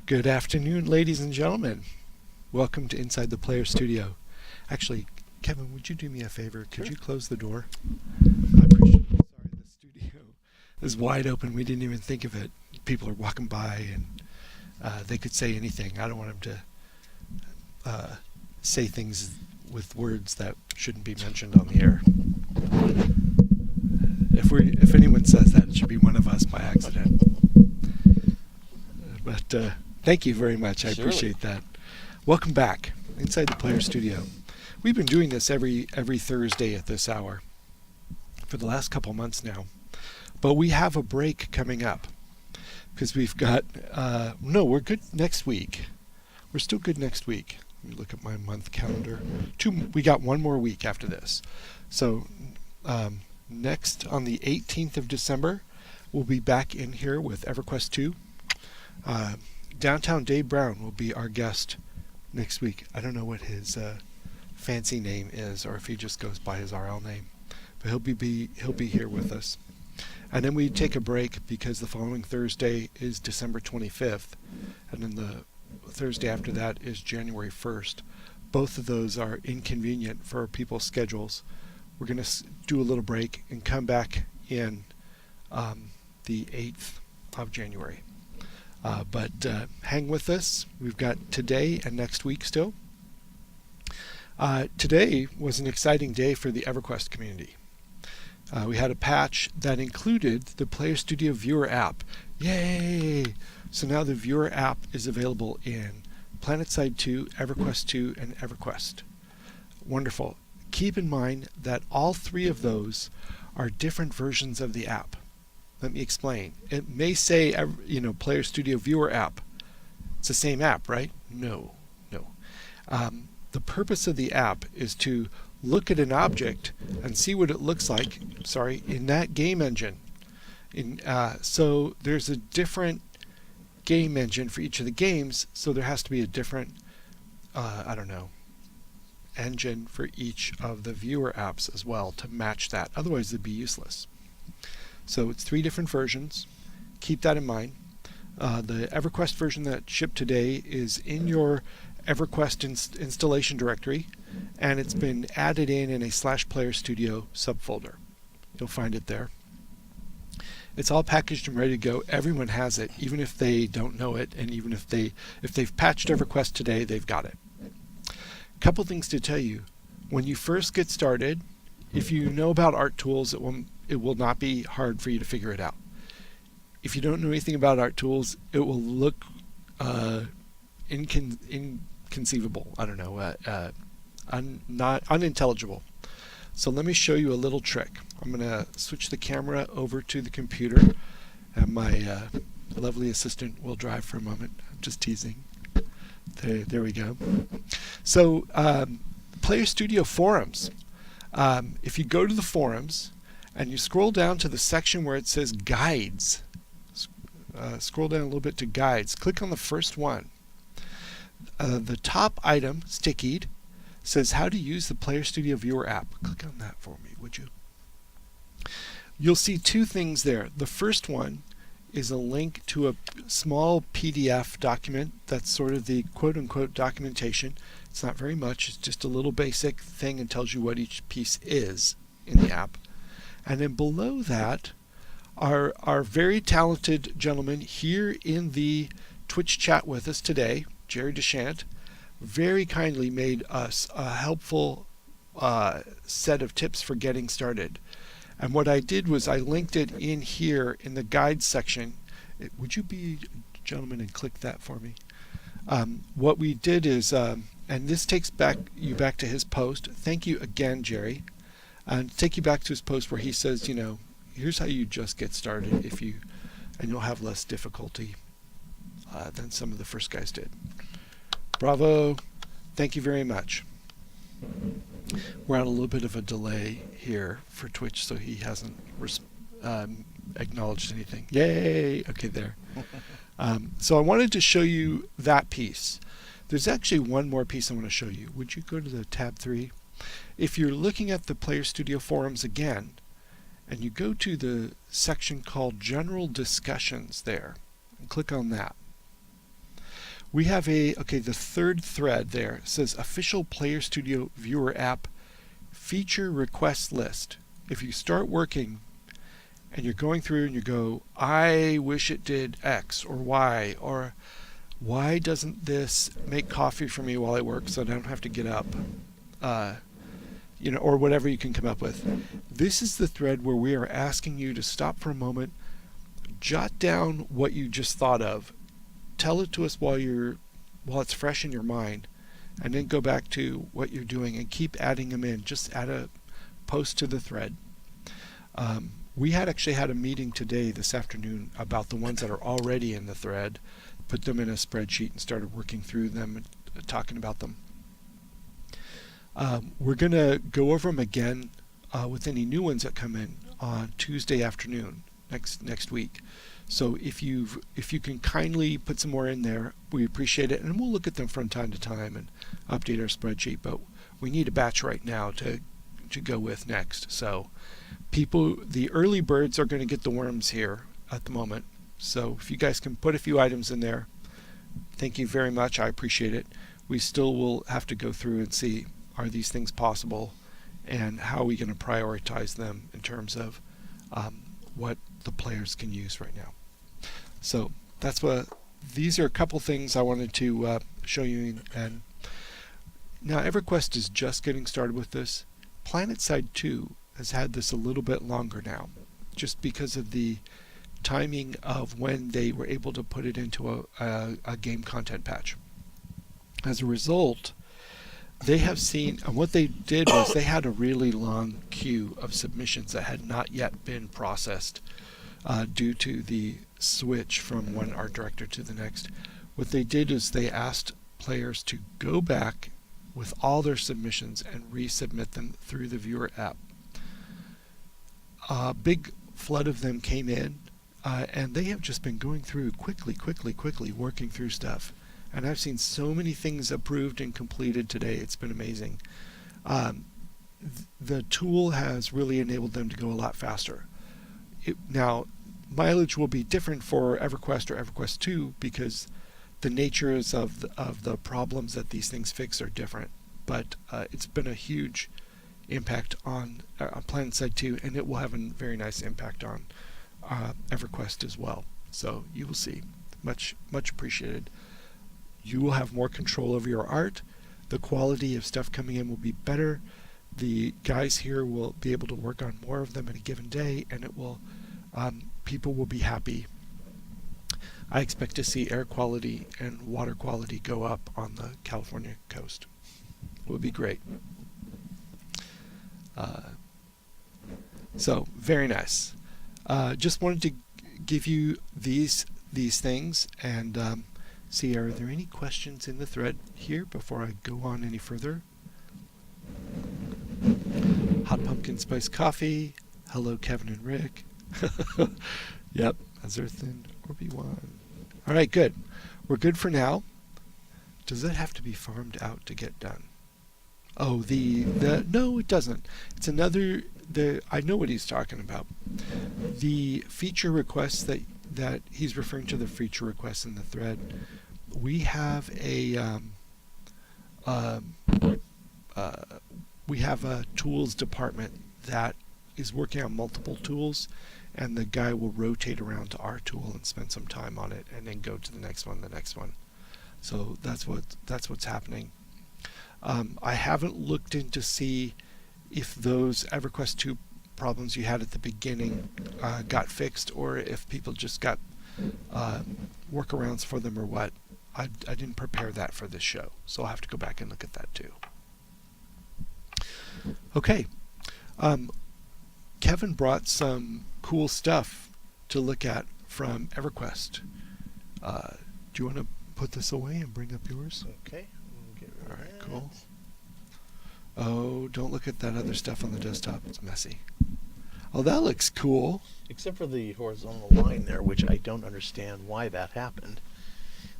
Good afternoon, ladies and gentlemen. Welcome to Inside the Player Studio. Actually, Kevin, would you do me a favor? Could you close the door? I appreciate it. Sorry, the studio is wide open. We didn't even think of it. People are walking by and they could say anything. I don't want them to say things with words that shouldn't be mentioned on the air. If anyone says that, it should be one of us by accident. But thank you very much. I appreciate that. Welcome back, Inside the Player Studio. We've been doing this every Thursday at this hour for the last couple months now. But we have a break coming up because we've got, we're good next week. We're still good next week. Let me look at my month calendar. We got one more week after this. So next on the 18th of December, we'll be back in here with EverQuest 2. Downtown Dave Brown will be our guest next week. I don't know what his fancy name is, or if he just goes by his RL name, but he'll be here with us. And then we take a break because the following Thursday is December 25th, and then the Thursday after that is January 1st. Both of those are inconvenient for people's schedules. We're going to do a little break and come back in the 8th of January. But hang with us. We've got today and next week still. Today was an exciting day for the EverQuest community. We had a patch that included the Player Studio Viewer app. Yay! So now the Viewer app is available in PlanetSide 2, EverQuest 2, and EverQuest. Wonderful. Keep in mind that all three of those are different versions of the app. Let me explain. It may say, Player Studio Viewer app. It's the same app, right? No. The purpose of the app is to look at an object and see what it looks like, in that game engine. So there's a different game engine for each of the games, so there has to be a different, engine for each of the viewer apps as well to match that. Otherwise, it'd be useless. So it's three different versions. Keep that in mind. The EverQuest version that shipped today is in your EverQuest installation directory, and it's been added in a /Player Studio subfolder. You'll find it there. It's all packaged and ready to go. Everyone has it, even if they don't know it, and even if they've patched EverQuest today, they've got it. A couple things to tell you. When you first get started, if you know about art tools, it will not be hard for you to figure it out. If you don't know anything about art tools, it will look inconceivable. Unintelligible. So let me show you a little trick. I'm going to switch the camera over to the computer, and my lovely assistant will drive for a moment. I'm just teasing. There we go. So Player Studio forums. If you go to the forums and you scroll down to the section where it says guides, scroll down a little bit to guides, click on the first one. The top item, stickied, says how to use the Player Studio Viewer app. Click on that for me, would you? You'll see two things there. The first one is a link to a small PDF document that's sort of the quote-unquote documentation. It's not very much. It's just a little basic thing and tells you what each piece is in the app. And then below that are our very talented gentleman here in the Twitch chat with us today, Jerry DeShant, very kindly made us a helpful set of tips for getting started. And what I did was I linked it in here in the guides section. Would you be a gentleman and click that for me? What we did is, and this takes you back to his post. Thank you again, Jerry. And take you back to his post where he says, here's how you just get started and you'll have less difficulty than some of the first guys did. Bravo. Thank you very much. We're on a little bit of a delay here for Twitch, so he hasn't acknowledged anything. Yay! Okay, there. So I wanted to show you that piece. There's actually one more piece I want to show you. Would you go to the tab 3? If you're looking at the Player Studio forums again, and you go to the section called General Discussions there, and click on that. We have the third thread there says Official Player Studio Viewer App Feature Request List. If you start working and you're going through and you go, I wish it did X or Y, or why doesn't this make coffee for me while I work so I don't have to get up? Or whatever you can come up with. This is the thread where we are asking you to stop for a moment, jot down what you just thought of, tell it to us while it's fresh in your mind, and then go back to what you're doing and keep adding them in. Just add a post to the thread. We actually had a meeting today, this afternoon, about the ones that are already in the thread, put them in a spreadsheet and started working through them and talking about them. We're going to go over them again with any new ones that come in on Tuesday afternoon next week. So if you can kindly put some more in there, we appreciate it, and we'll look at them from time to time and update our spreadsheet. But we need a batch right now to go with next. So the early birds are going to get the worms here at the moment. So if you guys can put a few items in there, thank you very much. I appreciate it. We still will have to go through and see, are these things possible, and how are we going to prioritize them in terms of what the players can use right now. So these are a couple things I wanted to show you. And now EverQuest is just getting started with this. PlanetSide 2 has had this a little bit longer now, just because of the timing of when they were able to put it into a game content patch. As a result, they have seen, and what they did was they had a really long queue of submissions that had not yet been processed due to the switch from one art director to the next. What they did is they asked players to go back with all their submissions and resubmit them through the viewer app. A big flood of them came in, and they have just been going through quickly, working through stuff. And I've seen so many things approved and completed today. It's been amazing. The tool has really enabled them to go a lot faster. Now, mileage will be different for EverQuest or EverQuest 2 because the natures of the problems that these things fix are different. But it's been a huge impact on PlanetSide 2, and it will have a very nice impact on EverQuest as well. So you will see. Much appreciated. You will have more control over your art. The quality of stuff coming in will be better. The guys here will be able to work on more of them in a given day, and it will people will be happy. I expect to see air quality and water quality go up on the California coast. It would be great. So very nice. Just wanted to give you these things and see, are there any questions in the thread here before I go on any further? Hot pumpkin spice coffee. Hello, Kevin and Rick. Yep, Azerthan, Orbi1. All right, good. We're good for now. Does that have to be farmed out to get done? Oh, no, it doesn't. It's another. I know what he's talking about. The feature requests that he's referring to, the feature requests in the thread. We have a tools department that is working on multiple tools, and the guy will rotate around to our tool and spend some time on it, and then go to the next one. So that's what's happening. I haven't looked in to see if those EverQuest 2 problems you had at the beginning got fixed, or if people just got workarounds for them or what. I didn't prepare that for this show, so I'll have to go back and look at that too. Okay. Kevin brought some cool stuff to look at from EverQuest. Do you want to put this away and bring up yours? Okay. We'll get rid of All right, that. cool. Oh, don't look at that other stuff on the desktop. It's messy. Oh, that looks cool. Except for the horizontal line there, which I don't understand why that happened.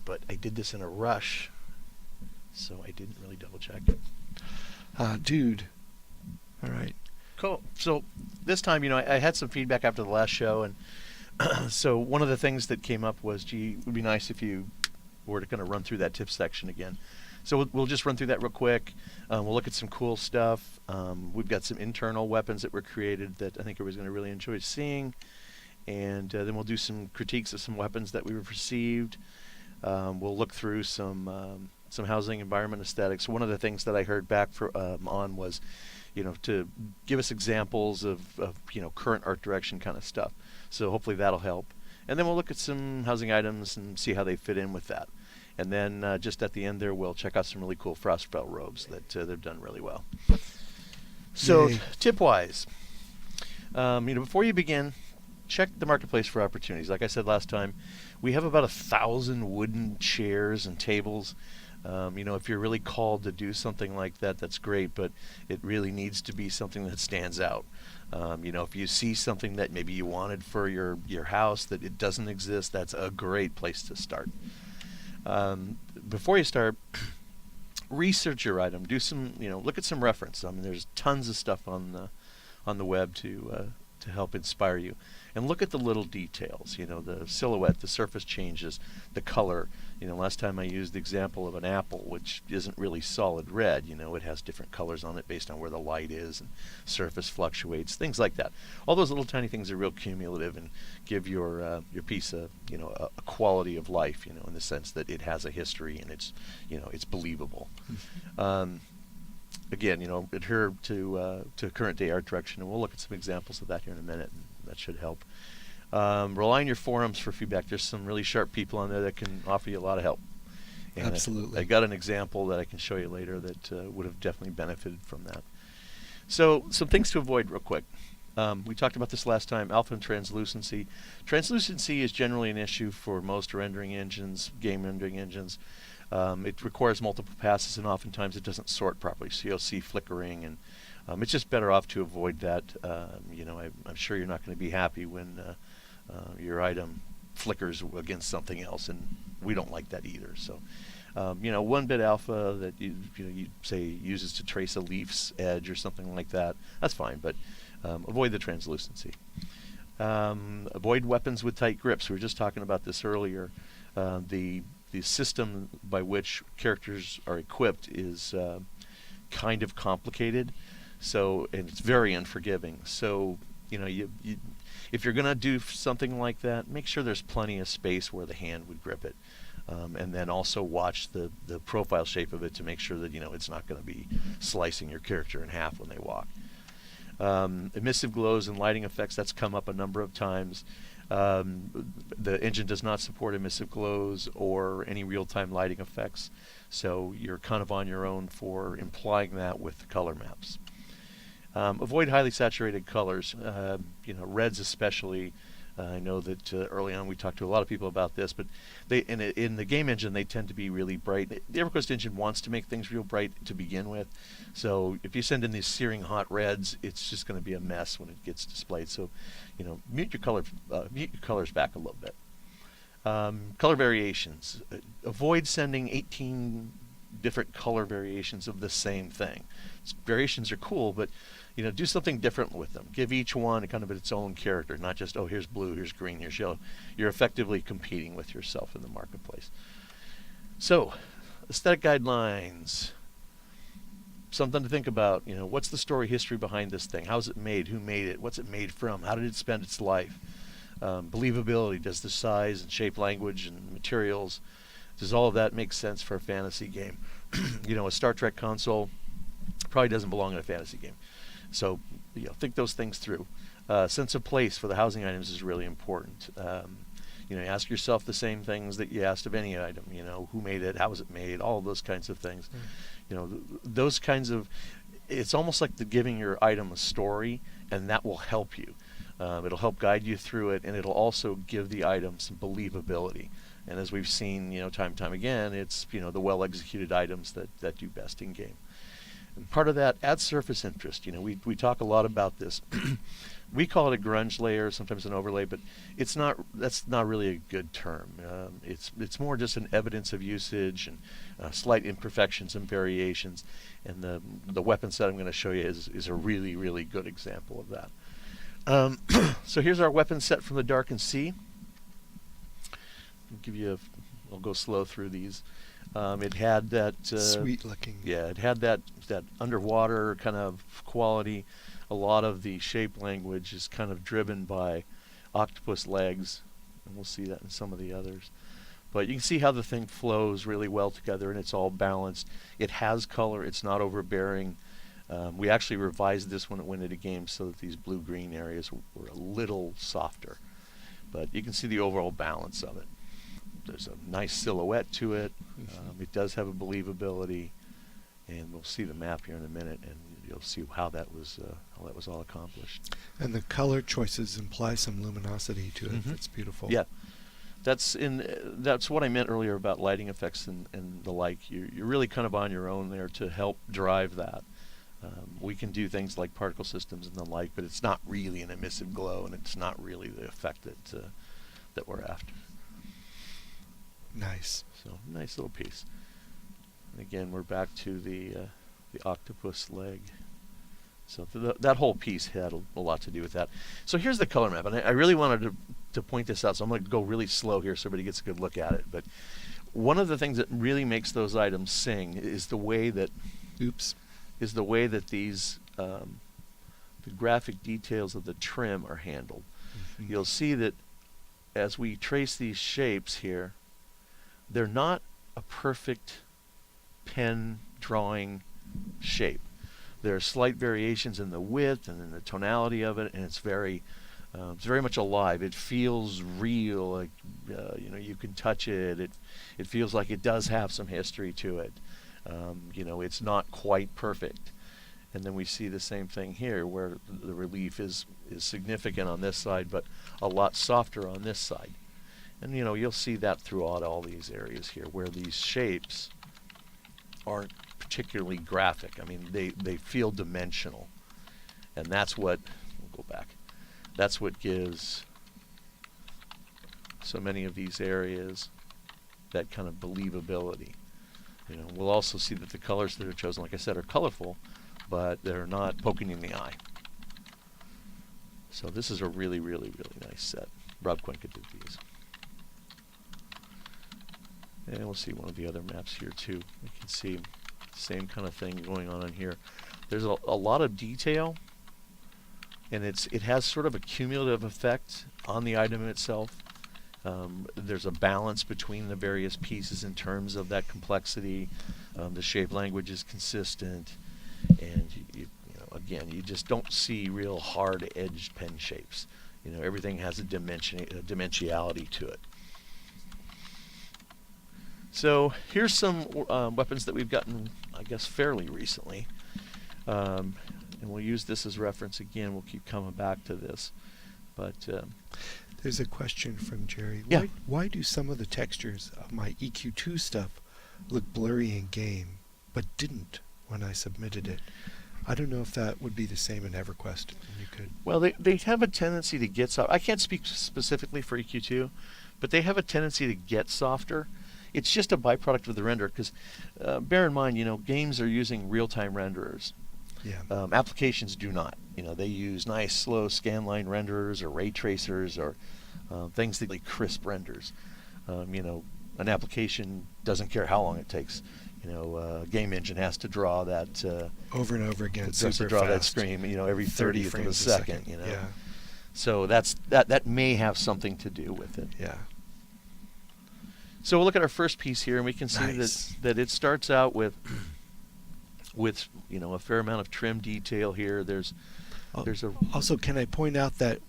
But I did this in a rush, so I didn't really double check. Dude. All right. Cool. So this time, I had some feedback after the last show, and so one of the things that came up was, gee, it would be nice if you we're going to run through that tip section again. So we'll just run through that real quick. We'll look at some cool stuff. We've got some internal weapons that were created that I think everybody's going to really enjoy seeing. And then we'll do some critiques of some weapons that we've received. We'll look through some housing environment aesthetics. One of the things that I heard back on was, to give us examples of current art direction kind of stuff. So hopefully that'll help. And then we'll look at some housing items and see how they fit in with that. And then just at the end there, we'll check out some really cool Frostspell robes that they've done really well. So tip-wise, before you begin, check the marketplace for opportunities. Like I said last time, we have about 1,000 wooden chairs and tables. If you're really called to do something like that, that's great, but it really needs to be something that stands out. If you see something that maybe you wanted for your house that it doesn't exist, that's a great place to start. Before you start, research your item. Do some, look at some reference. There's tons of stuff on the web to help inspire you. And look at the little details, the silhouette, the surface changes, the color. Last time I used the example of an apple, which isn't really solid red. It has different colors on it based on where the light is, and surface fluctuates, things like that. All those little tiny things are real cumulative and give your piece a quality of life, in the sense that it has a history and it's believable. Again, adhere to current day art direction, and we'll look at some examples of that here in a minute, and that should help. Rely on your forums for feedback. There's some really sharp people on there that can offer you a lot of help. And Absolutely. I got an example that I can show you later that would have definitely benefited from that. So some things to avoid real quick. We talked about this last time, alpha and translucency. Translucency is generally an issue for most rendering engines, game rendering engines. It requires multiple passes, and oftentimes it doesn't sort properly, so you'll see flickering, and it's just better off to avoid that. I'm sure you're not going to be happy when your item flickers against something else, and we don't like that either. So, 1-bit alpha that you say uses to trace a leaf's edge or something like that, that's fine, but avoid the translucency. Avoid weapons with tight grips. We were just talking about this earlier. The system by which characters are equipped is kind of complicated, and it's very unforgiving. So, if you're going to do something like that, make sure there's plenty of space where the hand would grip it, and then also watch the profile shape of it to make sure that it's not going to be slicing your character in half when they walk. Emissive glows and lighting effects, that's come up a number of times. The engine does not support emissive glows or any real-time lighting effects, so you're kind of on your own for implying that with the color maps. Avoid highly saturated colors, reds especially. I know that early on we talked to a lot of people about this, but in the game engine they tend to be really bright. The EverQuest engine wants to make things real bright to begin with, so if you send in these searing hot reds, it's just going to be a mess when it gets displayed. So, mute your colors back a little bit. Color variations. Avoid sending 18 different color variations of the same thing. Variations are cool, but do something different with them. Give each one kind of its own character, not just, oh, here's blue, here's green, here's yellow. You're effectively competing with yourself in the marketplace. So, aesthetic guidelines. Something to think about. What's the story history behind this thing? How's it made? Who made it? What's it made from? How did it spend its life? Believability. Does the size and shape, language, and materials, does all of that make sense for a fantasy game? A Star Trek console probably doesn't belong in a fantasy game. So, think those things through. Sense of place for the housing items is really important. Ask yourself the same things that you asked of any item. Who made it? How was it made? All of those kinds of things. Those kinds of, it's almost like giving your item a story, and that will help you. It'll help guide you through it, and it'll also give the item some believability. And as we've seen, time and time again, it's the well-executed items that do best in game. And part of that, add surface interest. We talk a lot about this. We call it a grunge layer, sometimes an overlay, but it's not. That's not really a good term. It's more just an evidence of usage and slight imperfections and variations. And the weapon set I'm going to show you is a really, really good example of that. So here's our weapon set from the Darkened Sea. I'll give you I'll go slow through these. It had that Sweet looking. yeah, it had that underwater kind of quality. A lot of the shape language is kind of driven by octopus legs, and we'll see that in some of the others. But you can see how the thing flows really well together, and it's all balanced. It has color. It's not overbearing. We actually revised this when it went into games so that these blue-green areas were a little softer. But you can see the overall balance of it. There's a nice silhouette to it. It does have a believability, and we'll see the map here in a minute, and you'll see how that was all accomplished. And the color choices imply some luminosity to it. It's beautiful. Yeah, that's what I meant earlier about lighting effects and the like. You're really kind of on your own there to help drive that. We can do things like particle systems and the like, but it's not really an emissive glow, and it's not really the effect that we're after. Nice. So nice little piece. And again, we're back to the octopus leg. So that whole piece had a lot to do with that. So here's the color map, and I really wanted to point this out, so I'm going to go really slow here so everybody gets a good look at it. But one of the things that really makes those items sing is the way that these the graphic details of the trim are handled. You'll see that as we trace these shapes here, they're not a perfect pen drawing shape. There are slight variations in the width and in the tonality of it, and it's very much alive. It feels real, like you can touch it. It feels like it does have some history to it. It's not quite perfect. And then we see the same thing here, where the relief is significant on this side, but a lot softer on this side. And you'll see that throughout all these areas here, where these shapes aren't particularly graphic. I mean, they feel dimensional, and that's what we'll go back. That's what gives so many of these areas that kind of believability. We'll also see that the colors that are chosen, like I said, are colorful, but they're not poking in the eye. So this is a really, really, really nice set. Rob Cuenca did these. And we'll see one of the other maps here too. You can see the same kind of thing going on in here. There's a lot of detail, and it has sort of a cumulative effect on the item itself. There's a balance between the various pieces in terms of that complexity. The shape language is consistent, and again, you just don't see real hard-edged pen shapes. Everything has a dimensionality to it. So here's some weapons that we've gotten, I guess, fairly recently. And we'll use this as reference again. We'll keep coming back to this. But there's a question from Jerry. Yeah. Why do some of the textures of my EQ2 stuff look blurry in game, but didn't when I submitted it? I don't know if that would be the same in EverQuest. You could. Well, they have a tendency to get soft. I can't speak specifically for EQ2, but they have a tendency to get softer. It's just a byproduct of the render, because bear in mind, games are using real-time renderers. Yeah. Applications do not. They use nice, slow scanline renderers or ray tracers or things that like crisp renders. An application doesn't care how long it takes. A game engine has to draw that over and over again. It has to draw that screen, every 30th of a second. Yeah. So that may have something to do with it. Yeah. So we'll look at our first piece here, and we can see that it starts out with a fair amount of trim detail here. There's Also, can I point out that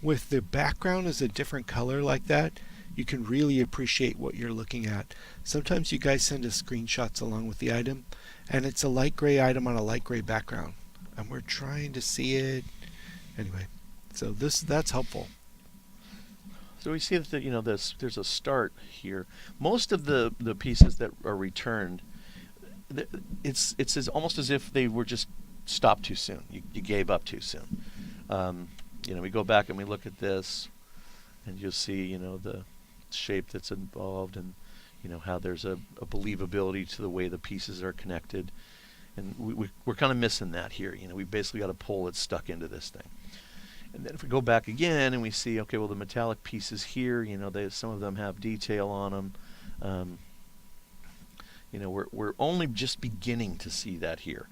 with the background as a different color like that, you can really appreciate what you're looking at. Sometimes you guys send us screenshots along with the item, and it's a light gray item on a light gray background, and we're trying to see it. Anyway, so that's helpful. So we see that there's a start here. Most of the pieces that are returned, it's almost as if they were just stopped too soon. You gave up too soon. We go back and we look at this, and you'll see the shape that's involved, and how there's a believability to the way the pieces are connected, and we're kind of missing that here. We basically got a pole that's stuck into this thing. And then if we go back again and we see, okay, well, the metallic pieces here, some of them have detail on them. Um, we're only just beginning to see that here.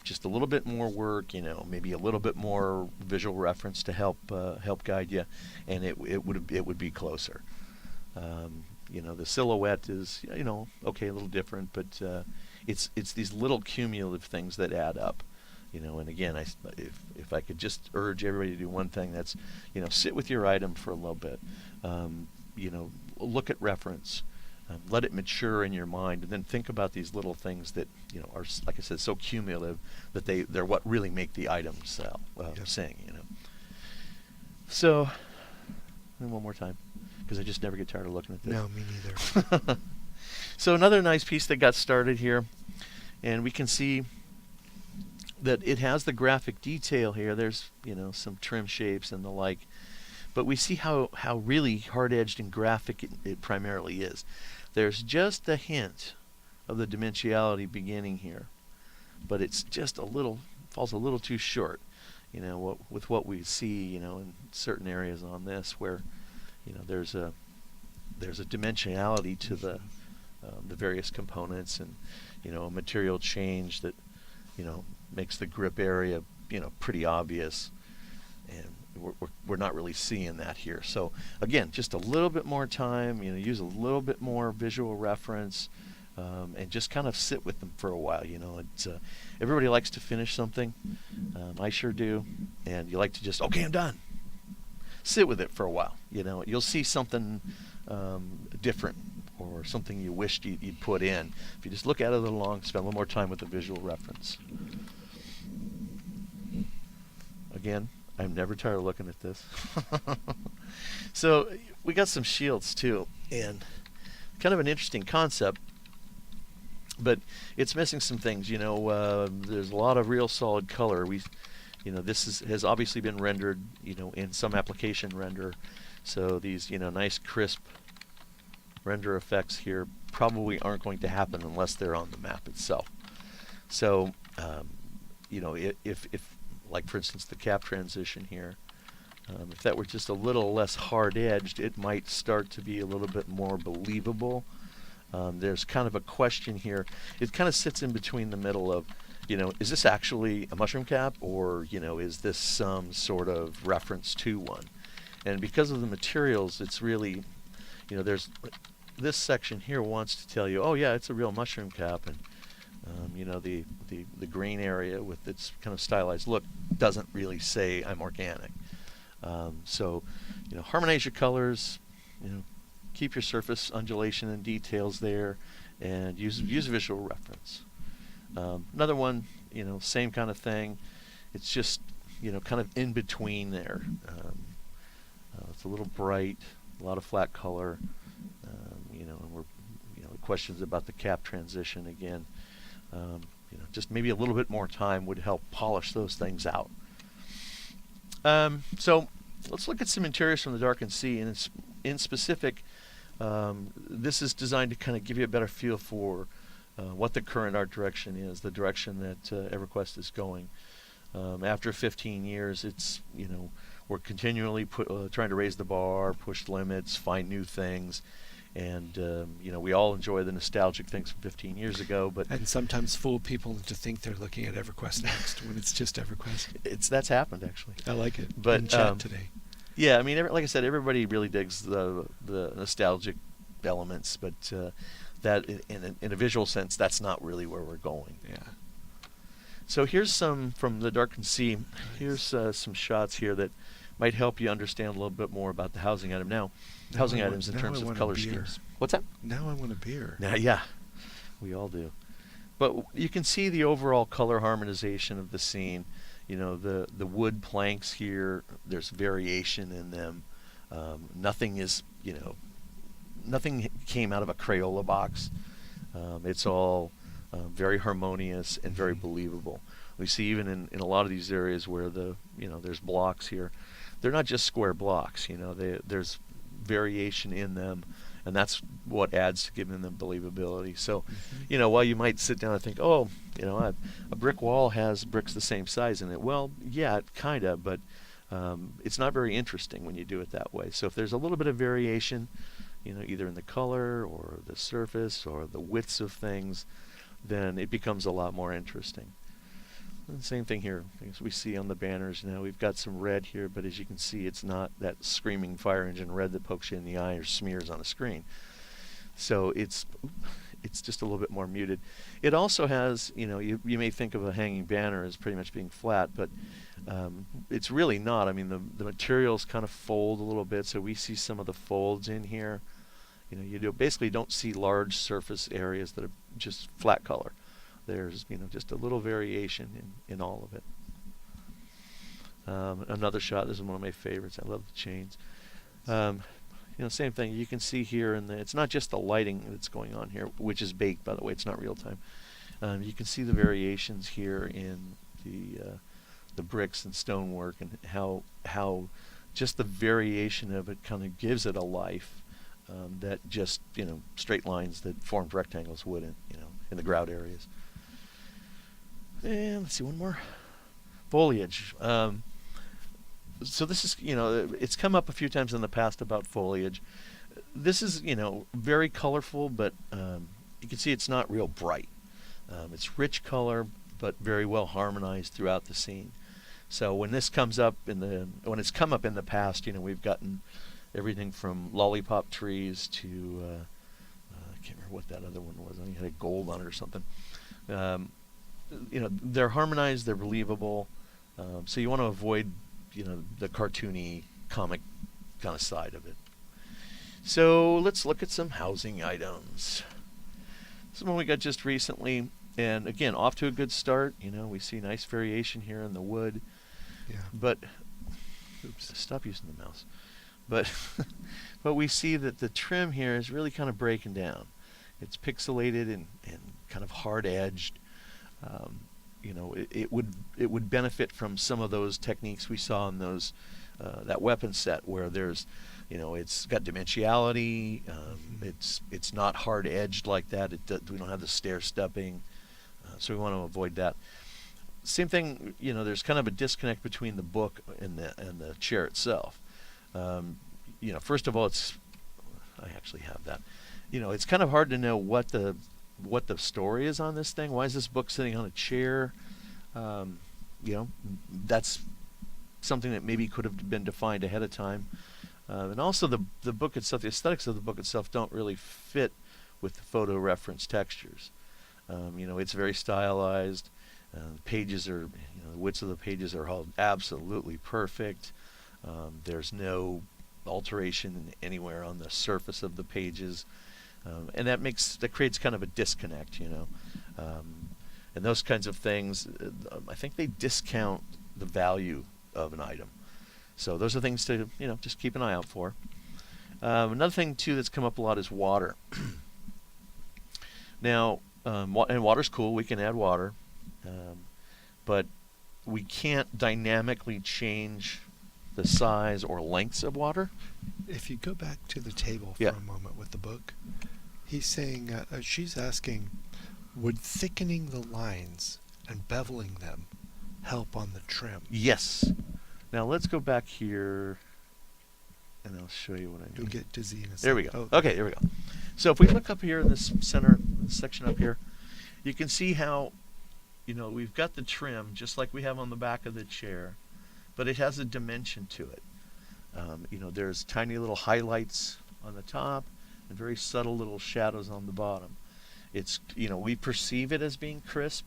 Just a little bit more work. Maybe a little bit more visual reference to help guide you, and it would be closer. The silhouette is okay, a little different, but it's these little cumulative things that add up. And again, if I could just urge everybody to do one thing, that's sit with your item for a little bit. Look at reference. Let it mature in your mind, and then think about these little things that are, like I said, so cumulative that they're what really make the item sing. So, and one more time, because I just never get tired of looking at this. No, me neither. So another nice piece that got started here, and we can see that it has the graphic detail here. There's some trim shapes and the like, but we see how really hard-edged and graphic it primarily is. There's just a hint of the dimensionality beginning here, but it's just falls a little too short. With what we see, in certain areas on this, where there's a dimensionality to the various components, and a material change that makes the grip area pretty obvious, and we're not really seeing that here. So again, just a little bit more time, use a little bit more visual reference, and just kind of sit with them for a while. It's everybody likes to finish something. I sure do. And you like to just, okay, I'm done. Sit with it for a while. You'll see something different, or something you wished you'd put in if you just look at it a little long, spend a little more time with the visual reference. Again, I'm never tired of looking at this. So we got some shields too, and kind of an interesting concept, but it's missing some things. There's a lot of real solid color. This has obviously been rendered, in some application render. So these, nice crisp render effects here probably aren't going to happen unless they're on the map itself. So, if like for instance the cap transition here, if that were just a little less hard-edged, it might start to be a little bit more believable. There's kind of a question here. It kind of sits in between the middle of, is this actually a mushroom cap, or is this some sort of reference to one? And because of the materials, it's really, there's this section here wants to tell you, oh yeah, it's a real mushroom cap, and the green area with its kind of stylized look doesn't really say I'm organic. So harmonize your colors, keep your surface undulation and details there, and use visual reference. Another one, same kind of thing. It's just kind of in between there. It's a little bright, a lot of flat color, and we're questions about the cap transition again. Just maybe a little bit more time would help polish those things out. So let's look at some interiors from the Darkened Sea, and in specific, this is designed to kind of give you a better feel for what the current art direction is, the direction that EverQuest is going. After 15 years, it's we're continually trying to raise the bar, push limits, find new things, and we all enjoy the nostalgic things from 15 years ago, and sometimes fool people into think they're looking at EverQuest next when it's just EverQuest. That's happened actually. I like it. But in chat today. Yeah, I mean, like I said, everybody really digs the nostalgic elements, but that in a visual sense, that's not really where we're going. Yeah. So here's some from the Darkened Sea. Here's some shots here that might help you understand a little bit more about the housing item. Now housing items in terms of color schemes. What's that? Now I want a beer. Now, yeah, we all do. But you can see the overall color harmonization of the scene. The wood planks here, there's variation in them. Nothing is, nothing came out of a Crayola box. It's all very harmonious and very believable. We see even in a lot of these areas where there's blocks here, they're not just square blocks. There's variation in them, and that's what adds to giving them believability. So, while you might sit down and think, oh, a brick wall has bricks the same size in it. Well, yeah, kind of, but it's not very interesting when you do it that way. So if there's a little bit of variation, either in the color or the surface or the widths of things, then it becomes a lot more interesting. And the same thing here, as we see on the banners now, we've got some red here, but as you can see, it's not that screaming fire engine red that pokes you in the eye or smears on the screen. So it's just a little bit more muted. It also has, you may think of a hanging banner as pretty much being flat, but it's really not. I mean, the materials kind of fold a little bit, so we see some of the folds in here. You basically don't see large surface areas that are just flat color. There's, just a little variation in all of it. Another shot, this is one of my favorites. I love the chains. Same thing. You can see here, it's not just the lighting that's going on here, which is baked, by the way. It's not real time. You can see the variations here in the bricks and stonework, and how just the variation of it kind of gives it a life that just straight lines that formed rectangles would in the grout areas. And let's see, one more. Foliage. So this is, it's come up a few times in the past about foliage. This is, very colorful, but you can see it's not real bright. It's rich color, but very well harmonized throughout the scene. So when this comes up when it's come up in the past, we've gotten everything from lollipop trees to, I can't remember what that other one was. I think it had gold on it or something. They're harmonized, they're believable. So you want to avoid the cartoony comic kind of side of it. So let's look at some housing items. This is one we got just recently, and again, off to a good start. We see nice variation here in the wood. Yeah. But, oops, stop using the mouse. But, but we see that the trim here is really kind of breaking down. It's pixelated and kind of hard-edged. It would benefit from some of those techniques we saw in those that weapon set where there's, it's got dimensionality. It's not hard edged like that. We don't have the stair stepping, so we want to avoid that. Same thing, there's kind of a disconnect between the book and the chair itself. First of all, I actually have that. It's kind of hard to know what the story is on this thing. Why is this book sitting on a chair? That's something that maybe could have been defined ahead of time. And also the book itself, the aesthetics of the book itself don't really fit with the photo reference textures. It's very stylized. Pages are, the widths of the pages are all absolutely perfect. There's no alteration anywhere on the surface of the pages. And that creates kind of a disconnect, and those kinds of things. I think they discount the value of an item. So those are things to just keep an eye out for. Another thing too that's come up a lot is water. Now, and water's cool. We can add water, but we can't dynamically change the size or lengths of water. If you go back to the table for Yeah. a moment with the book, he's saying, she's asking, would thickening the lines and beveling them help on the trim? Yes. Now let's go back here, and I'll show you what I mean. You'll get dizzy in a second. There we go. Oh, Okay, there we go. So if we look up here in this center section up here, you can see how, we've got the trim just like we have on the back of the chair, but it has a dimension to it. There's tiny little highlights on the top and very subtle little shadows on the bottom. It's, we perceive it as being crisp,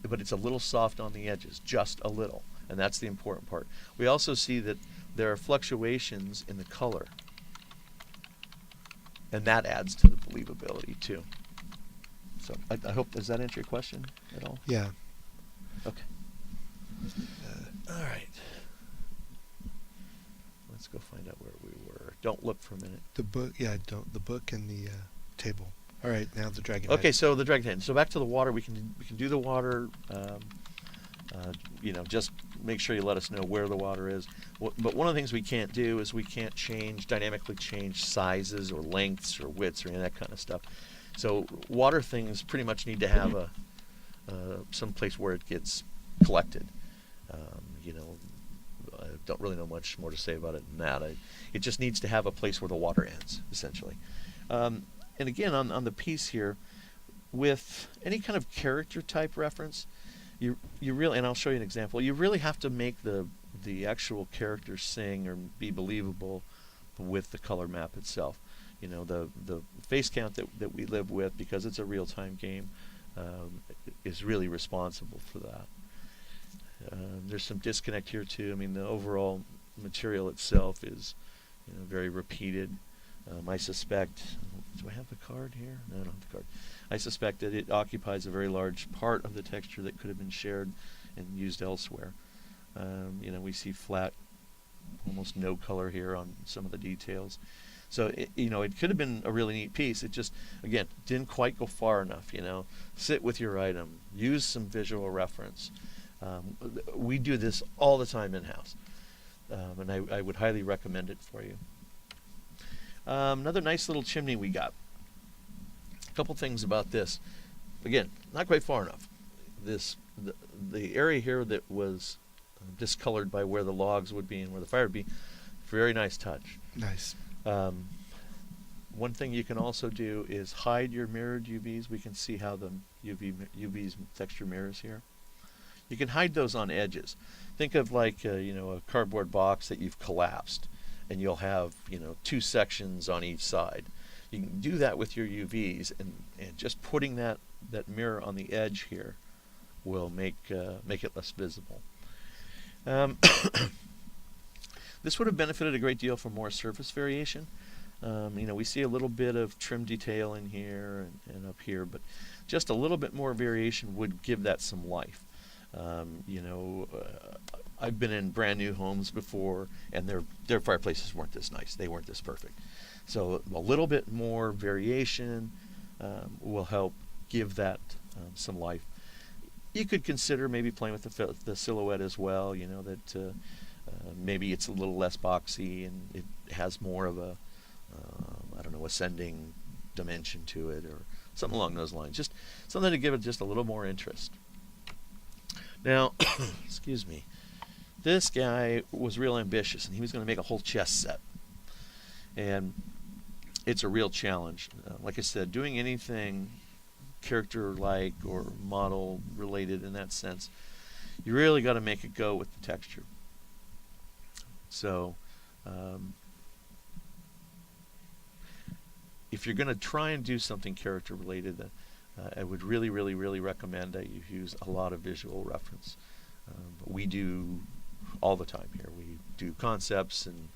but it's a little soft on the edges, just a little. And that's the important part. We also see that there are fluctuations in the color. And that adds to the believability too. So I hope, does that answer your question at all? Yeah. Okay. All right. Let's go find out where we were. Don't look for a minute. The book, the book and the table. All right, now the dragon. Okay, head. so the dragon head. So back to the water. We can do the water. Just make sure you let us know where the water is. But one of the things we can't do is we can't dynamically change sizes or lengths or widths or any of that kind of stuff. So water things pretty much need to have some place where it gets collected. don't really know much more to say about it than that. It just needs to have a place where the water ends, essentially. And again, on the piece here, with any kind of character type reference, you really, and I'll show you an example, you really have to make the actual character sing or be believable with the color map itself. You know, the face count that we live with, because it's a real-time game, is really responsible for that. There's some disconnect here too. I mean, the overall material itself is, you know, very repeated. I suspect, do I have the card here? No, I don't have the card. I suspect that it occupies a very large part of the texture that could have been shared and used elsewhere. You know, we see flat, almost no color here on some of the details. So, you know, it could have been a really neat piece. It just, again, didn't quite go far enough, you know. Sit with your item. Use some visual reference. We do this all the time in-house. And I would highly recommend it for you. Another nice little chimney we got. A couple things about this. Again, not quite far enough. The area here that was discolored by where the logs would be and where the fire would be, very nice touch. Nice. One thing you can also do is hide your mirrored UVs. We can see how the UVs texture mirrors here. You can hide those on edges. Think of like you know, a cardboard box that you've collapsed, and you'll have, you know, 2 sections on each side. You can do that with your UVs, and just putting that mirror on the edge here will make it less visible. This would have benefited a great deal from more surface variation. You know, we see a little bit of trim detail in here and up here, but just a little bit more variation would give that some life. You know, I've been in brand new homes before, and their fireplaces weren't this nice. They weren't this perfect. So a little bit more variation will help give that some life. You could consider maybe playing with the silhouette as well. You know, that maybe it's a little less boxy and it has more of a I don't know, ascending dimension to it, or something along those lines. Just something to give it just a little more interest. Now, excuse me, this guy was real ambitious, and he was going to make a whole chess set. And it's a real challenge. Like I said, doing anything character-like or model-related in that sense, you really got to make it go with the texture. So, if you're going to try and do something character-related, I would really, really, really recommend that you use a lot of visual reference. We do all the time here. We do concepts, and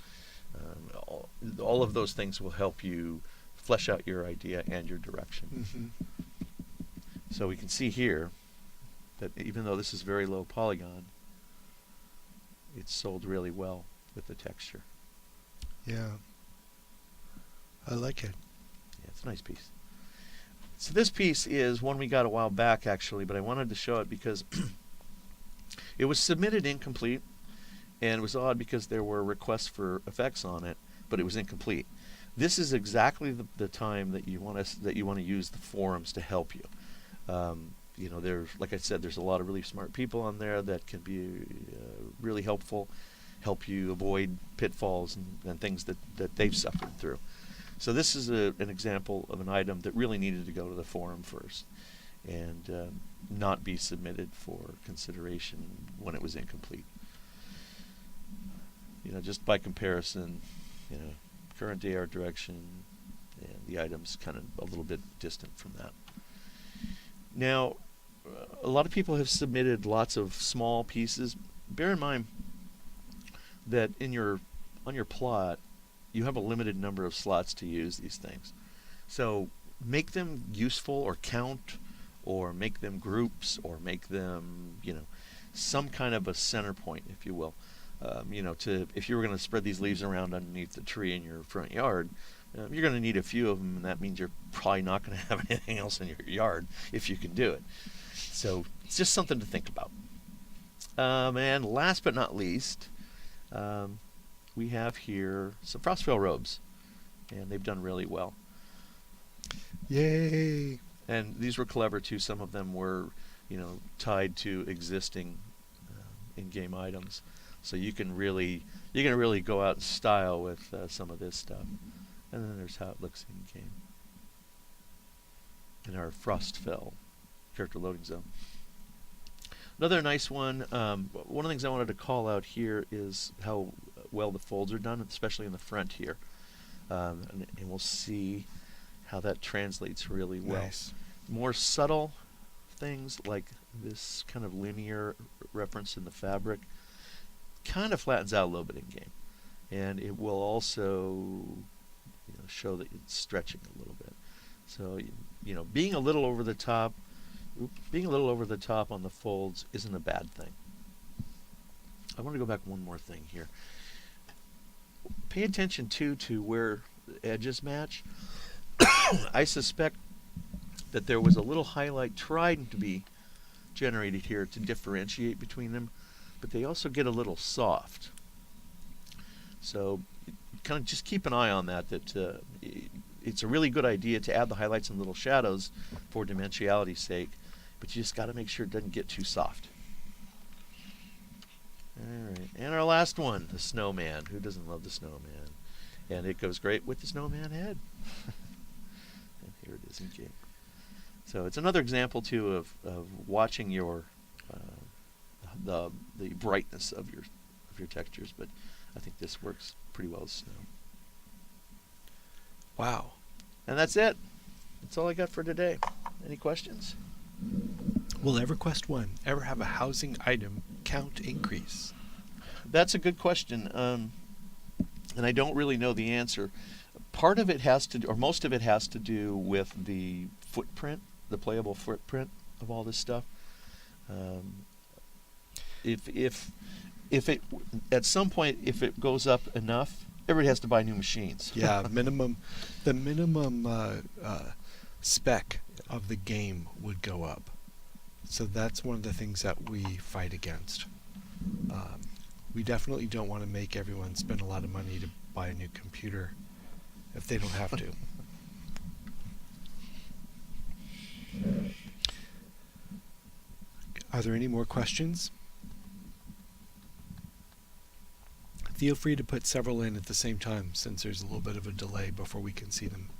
all of those things will help you flesh out your idea and your direction. Mm-hmm. So we can see here that even though this is very low polygon, it's sold really well with the texture. Yeah. I like it. Yeah, it's a nice piece. So this piece is one we got a while back, actually, but I wanted to show it because it was submitted incomplete, and it was odd because there were requests for effects on it, but it was incomplete. This is exactly the time that you want to use the forums to help you. You know, there's, like I said, there's a lot of really smart people on there that can be really helpful, help you avoid pitfalls and things that they've suffered through. So this is an example of an item that really needed to go to the forum first and not be submitted for consideration when it was incomplete. You know, just by comparison, you know, current day art direction, and the item's kind of a little bit distant from that. Now, a lot of people have submitted lots of small pieces. Bear in mind that on your plot, you have a limited number of slots to use these things. So make them useful, or count, or make them groups, or make them, you know, some kind of a center point, if you will. You know, if you were going to spread these leaves around underneath the tree in your front yard, you're going to need a few of them, and that means you're probably not going to have anything else in your yard if you can do it. So it's just something to think about. And last but not least, we have here some Frostveil robes, and they've done really well. Yay! And these were clever too. Some of them were, you know, tied to existing in-game items. So you can really go out in style with some of this stuff. And then there's how it looks in game in our Frostfell character loading zone. Another nice one. One of the things I wanted to call out here is how well the folds are done, especially in the front here. And we'll see how that translates really well. Nice. More subtle things like this kind of linear reference in the fabric kind of flattens out a little bit in game, and it will also show that it's stretching a little bit. So being a little over the top on the folds isn't a bad thing. I want to go back one more thing here. Pay attention to where the edges match. I suspect that there was a little highlight trying to be generated here to differentiate between them, but they also get a little soft. So kind of just keep an eye on that. It's a really good idea to add the highlights and little shadows for dimensionality's sake, but you just got to make sure it doesn't get too soft. All right, and our last one, the snowman. Who doesn't love the snowman? And it goes great with the snowman head. And here it is in game. So it's another example too of watching your the brightness of your textures, but I think this works pretty well as snow. Wow. And that's it. That's all I got for today. Any questions? Will EverQuest 1 ever have a housing item count increase? That's a good question, and I don't really know the answer. Part of it has to do, or most of it has to do with the footprint, the playable footprint of all this stuff. If it at some point, if it goes up enough, everybody has to buy new machines. Yeah, the minimum spec of the game would go up. So that's one of the things that we fight against. We definitely don't want to make everyone spend a lot of money to buy a new computer if they don't have to. Are there any more questions? Feel free to put several in at the same time, since there's a little bit of a delay before we can see them.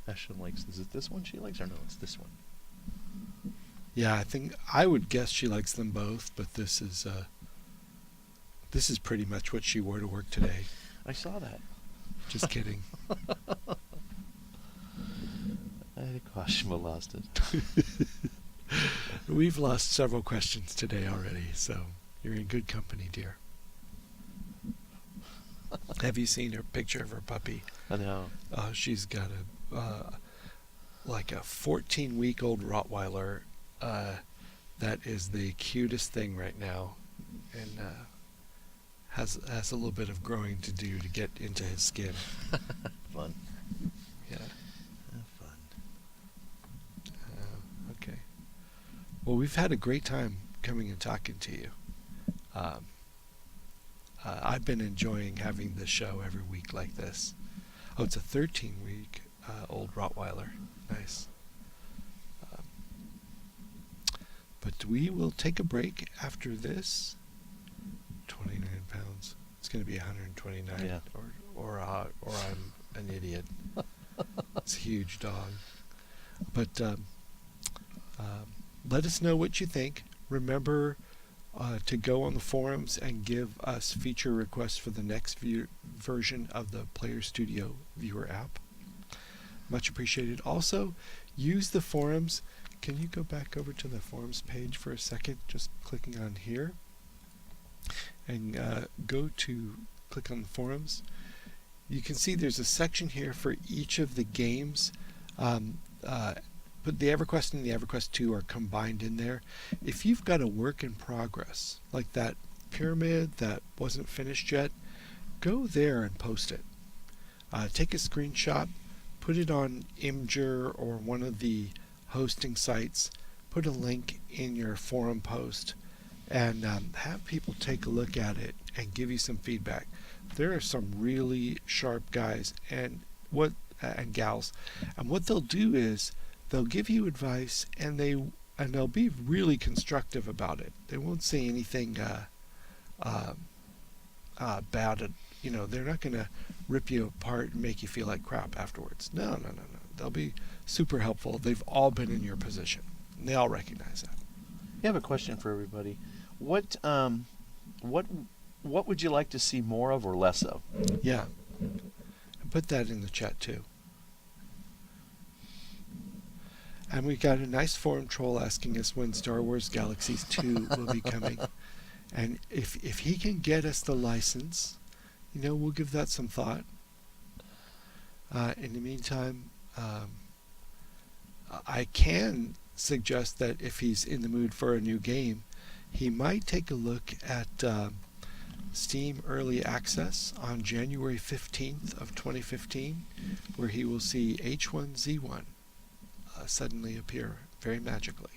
Ashton likes, is it this one she likes, or no, it's this one? Yeah, I think I would guess she likes them both, but this is pretty much what she wore to work today. I saw that. Just kidding. I had a question but lost it. We've lost several questions today already, so you're in good company, dear. Have you seen her picture of her puppy? I know. She's got like a 14-week-old Rottweiler that is the cutest thing right now, and has a little bit of growing to do to get into his skin. Fun. Yeah. Fun. Okay. Well, we've had a great time coming and talking to you. I've been enjoying having this show every week like this. Oh, it's a 13-week old Rottweiler. Nice. But we will take a break after this. 29 pounds. It's going to be 129. Yeah. Or I'm an idiot. It's a huge dog. But let us know what you think. Remember to go on the forums and give us feature requests for the next version of the Player Studio Viewer app. Much appreciated. Also, use the forums. Can you go back over to the forums page for a second? Just clicking on here. And go to click on the forums. You can see there's a section here for each of the games. But the EverQuest and the EverQuest 2 are combined in there. If you've got a work in progress, like that pyramid that wasn't finished yet, go there and post it. Take a screenshot, put it on Imgur or one of the hosting sites, put a link in your forum post, and have people take a look at it and give you some feedback. There are some really sharp guys and gals, and what they'll do is they'll give you advice, and and they'll be really constructive about it. They won't say anything bad. They're not going to rip you apart and make you feel like crap afterwards. No. They'll be super helpful. They've all been in your position. And they all recognize that. I have a question for everybody. What would you like to see more of or less of? Yeah. And put that in the chat too. And we got a nice forum troll asking us when Star Wars Galaxies 2 will be coming. And if he can get us the license, we'll give that some thought. In the meantime, I can suggest that if he's in the mood for a new game, he might take a look at Steam Early Access on January 15th of 2015, where he will see H1Z1 suddenly appear very magically.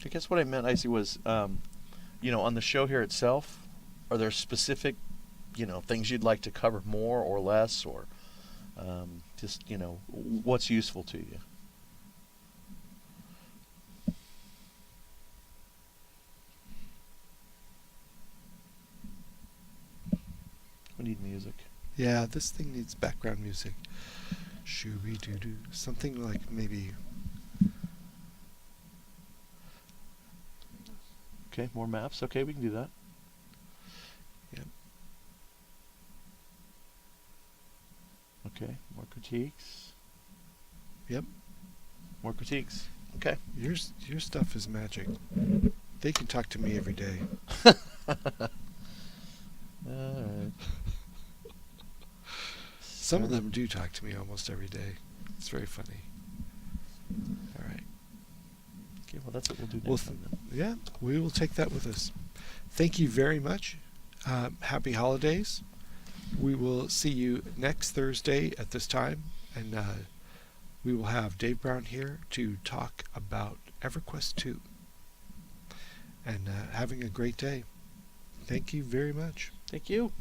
I guess what I meant, Icy, was, on the show here itself, are there specific, things you'd like to cover more or less, or just, what's useful to you? We need music. Yeah, this thing needs background music. Shooby-doo-doo. Something like maybe... Okay, more maps. Okay, we can do that. Yep. Okay, more critiques. Yep. More critiques. Okay. Your stuff is magic. They can talk to me every day. Alright. Some of them do talk to me almost every day. It's very funny. All right. Okay, well, that's what we'll do Well, next time then. yeah, we will take that with us. Thank you very much. Happy holidays. We will see you next Thursday at this time, and we will have Dave Brown here to talk about EverQuest 2. And having a great day. Thank you very much. Thank you.